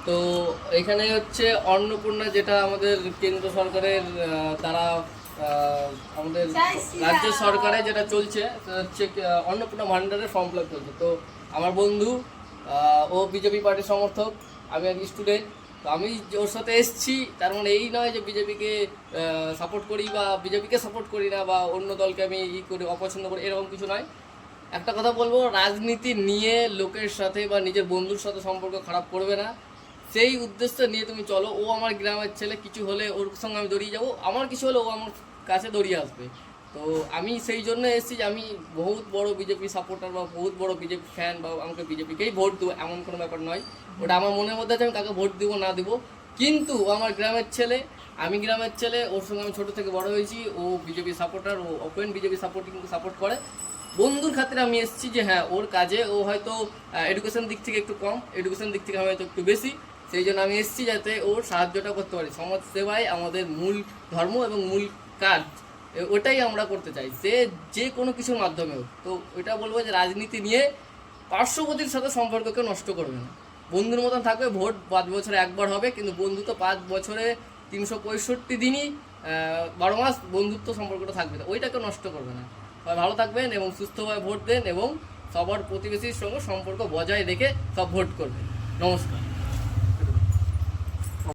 তো এখানে হচ্ছে অন্নপূর্ণা, যেটা আমাদের কেন্দ্র সরকারের তারা আমাদের রাজ্য সরকারে যেটা চলছে সেটা হচ্ছে অন্নপূর্ণা ভান্ডারের ফর্ম ফিল আপ চলছে। তো আমার বন্ধু ও বিজেপি পার্টির সমর্থক, আমি এক স্টুডেন্ট। তো আমি ওর সাথে এসছি, তার মানে এই নয় যে বিজেপিকে সাপোর্ট করি বা বিজেপিকে সাপোর্ট করি না বা অন্য দলকে আমি করি অপছন্দ করি, এরকম কিছু নয়। একটা কথা বলবো, রাজনীতি নিয়ে লোকের সাথে বা নিজের বন্ধুর সাথে সম্পর্ক খারাপ করবে না, সেই উদ্দেশ্য নিয়ে তুমি চলো। ও আমার গ্রামের ছেলে, কিছু হলে ওর সঙ্গে আমি দৌড়িয়ে যাবো, আমার কিছু হলে ও আমার কাছে দৌড়িয়ে আসবে। তো আমি সেই জন্য এসেছি যে আমি বহুত বড় বিজেপি সাপোর্টার বা বহুত বড় বিজেপি ফ্যান বা আমাকে বিজেপিকেই ভোট দেবো এমন কোনো ব্যাপার নয়। ওটা আমার মনের মধ্যে আছে, আমি কাকে ভোট দেবো না দেবো। কিন্তু আমার গ্রামের ছেলে, আমি গ্রামের ছেলে, ওর সঙ্গে আমি ছোটো থেকে বড় হয়েছি। ও বিজেপি সাপোর্টার, ও ওপেন বিজেপি সাপোর্ট করে। বন্ধুর খাতিরে আমি এসেছি যে হ্যাঁ, ওর কাজে ও হয়তো এডুকেশন দিক থেকে একটু কম, এডুকেশন দিক থেকে আমি হয়তো একটু বেশি। সেই জন্য আমি এসেছি যাতে ওর সাহায্যটা করতে পারি। সমাজ সেবাই আমাদের মূল ধর্ম এবং মূল কাজ, ওটাই আমরা করতে চাই, সে যে কোনো কিছুর মাধ্যমে হোক। তো ওইটা বলবো যে রাজনীতি নিয়ে পার্শ্ববর্তীর সাথে সম্পর্ককে নষ্ট করবে না, বন্ধুর মতন থাকবে। ভোট 5 বছরে একবার হবে, কিন্তু বন্ধু তো 5 বছরে 365 দিনই 12 মাস বন্ধুত্ব সম্পর্কটা থাকবে, না ওইটাকে নষ্ট করবে না। সবাই ভালো থাকবেন এবং সুস্থভাবে ভোট দেন এবং সবার প্রতিবেশীর সঙ্গে সম্পর্ক বজায় রেখে সব ভোট করবেন। নমস্কার।